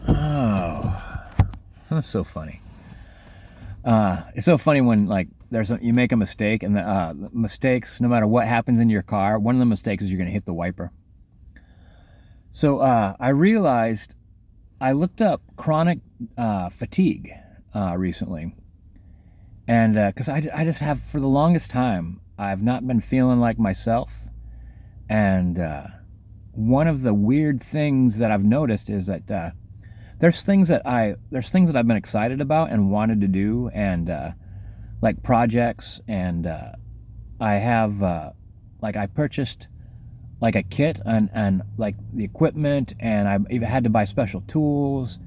Oh, that's so funny. It's so funny when like you make a mistake and the mistakes, no matter what happens in your car, one of the mistakes is you're gonna hit the wiper. So I realized I looked up chronic fatigue recently, and because I just have for the longest time I've not been feeling like myself, and one of the weird things that I've noticed is that there's things that I've been excited about and wanted to do, and like projects, and I have like I purchased like a kit and like the equipment, and I even had to buy special tools,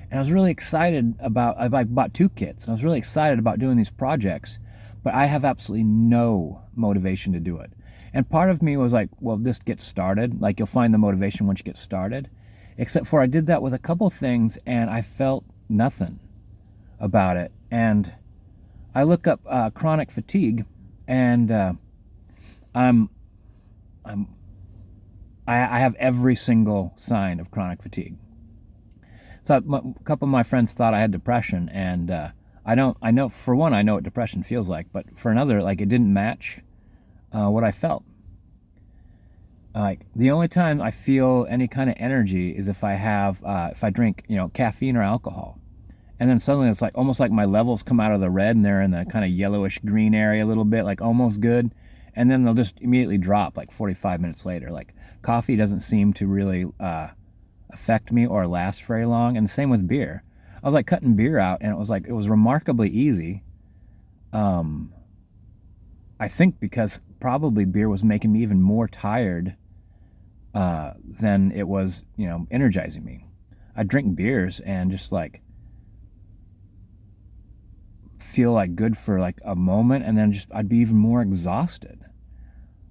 and I was really excited about. I bought two kits, and I was really excited about doing these projects, but I have absolutely no motivation to do it. And part of me was like, well, just get started. Like you'll find the motivation once you get started. Except for I did that with a couple things, and I felt nothing about it. And I look up chronic fatigue, and I'm I'm I have every single sign of chronic fatigue. So a couple of my friends thought I had depression, and I don't. I know for one, I know what depression feels like, but for another, like it didn't match what I felt. Like the only time I feel any kind of energy is if I drink caffeine or alcohol, and then suddenly it's like almost like my levels come out of the red and they're in the kind of yellowish green area a little bit, like almost good, and then they'll just immediately drop like 45 minutes later. Like coffee doesn't seem to really affect me or last very long, and the same with beer. I was like cutting beer out, and it was remarkably easy. Um, I think because probably beer was making me even more tired than it was, energizing me. I'd drink beers and just like feel like good for like a moment, and then just I'd be even more exhausted.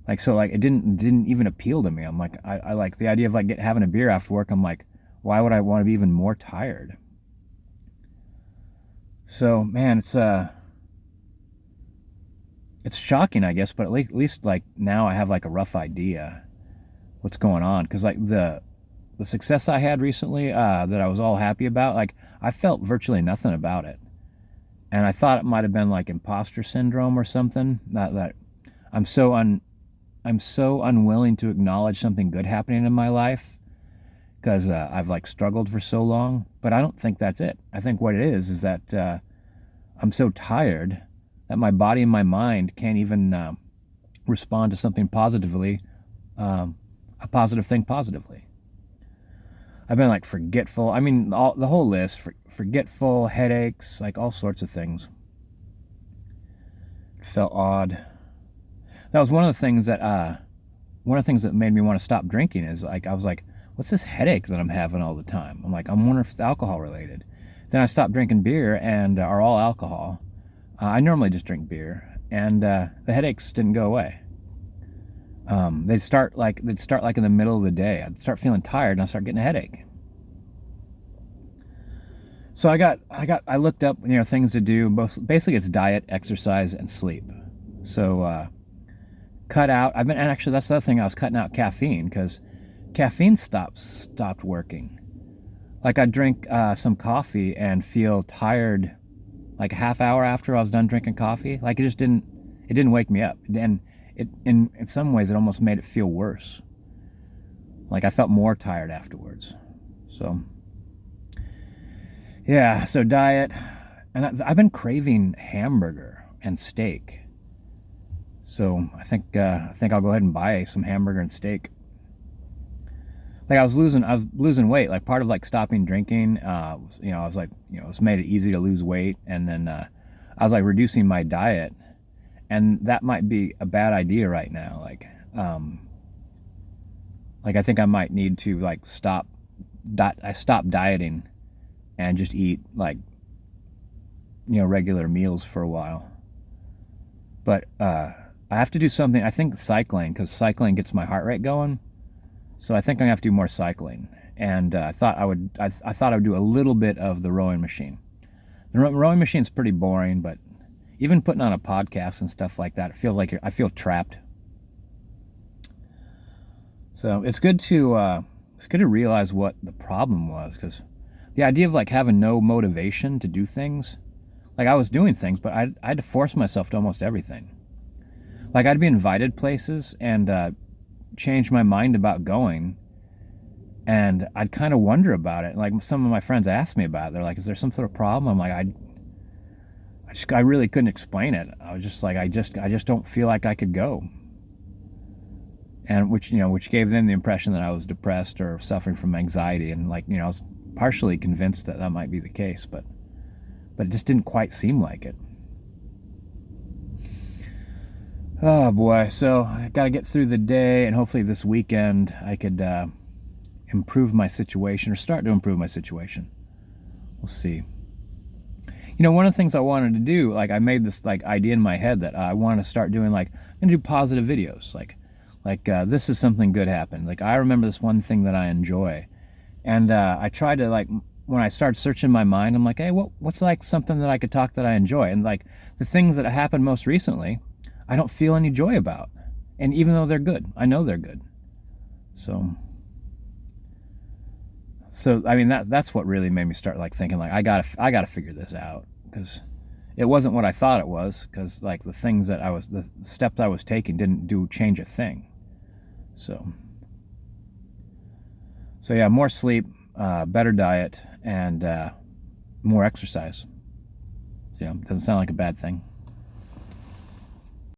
Like so, like it didn't even appeal to me. I'm like I like the idea of like having a beer after work. I'm like, why would I want to be even more tired? So man, it's shocking, I guess, but at least like now I have like a rough idea what's going on, because like the success I had recently that I was all happy about, like I felt virtually nothing about it, and I thought it might have been like imposter syndrome or something. That I'm so un I'm so unwilling to acknowledge something good happening in my life because I've like struggled for so long. But I don't think that's it. I think what it is that I'm so tired that my body and my mind can't even respond to something positively, um, a positive thing positively. I've been like forgetful. I mean, the whole list: forgetful, headaches, like all sorts of things. It felt odd. That was one of the things that made me want to stop drinking. Is like I was like, what's this headache that I'm having all the time? I'm like, I'm wondering if it's alcohol related. Then I stopped drinking beer and are all alcohol. I normally just drink beer, and the headaches didn't go away. They'd start like in the middle of the day. I'd start feeling tired and I'd start getting a headache. So I looked up things to do. Both basically it's diet, exercise, and sleep. So cut out. And actually that's the other thing, I was cutting out caffeine because caffeine stopped working. Like I'd drink some coffee and feel tired like a half hour after I was done drinking coffee. Like it didn't wake me up, and it in some ways it almost made it feel worse. Like I felt more tired afterwards. So yeah, so diet, and I've been craving hamburger and steak. So I think I'll go ahead and buy some hamburger and steak. Like I was losing weight. Like part of like stopping drinking, I was like, it's made it easy to lose weight, and then I was like reducing my diet, and that might be a bad idea right now. Like I think I might need to like I stop dieting and just eat like regular meals for a while. But I have to do something. I think cycling, because cycling gets my heart rate going. So I think I'm gonna have to do more cycling. And I thought I would do a little bit of the rowing machine. The rowing machine's pretty boring, but even putting on a podcast and stuff like that, it feels like I feel trapped. So it's good to was going to realize what the problem was, because the idea of like having no motivation to do things, like I was doing things, but I had to force myself to almost everything. Like I'd be invited places and change my mind about going, and I'd kind of wonder about it. Like some of my friends asked me about it. They're like, "Is there some sort of problem?" I'm like, I really couldn't explain it. I was just like, I just don't feel like I could go. And which gave them the impression that I was depressed or suffering from anxiety, and like, I was partially convinced that that might be the case, but it just didn't quite seem like it. Oh boy, so I got to get through the day, and hopefully this weekend I could improve my situation, or start to improve my situation. We'll see. One of the things I wanted to do, like I made this like idea in my head that I want to start doing, like I'm gonna do positive videos, like this is something good happened. Like I remember this one thing that I enjoy, and I try to, like, when I start searching my mind, I'm like, hey, what's like something that I could talk that I enjoy, and like the things that happened most recently, I don't feel any joy about, and even though they're good, I know they're good. So I mean that's what really made me start like thinking like I gotta figure this out, because it wasn't what I thought it was, because like the steps I was taking didn't change a thing. So yeah, more sleep, better diet, and more exercise. So, doesn't sound like a bad thing.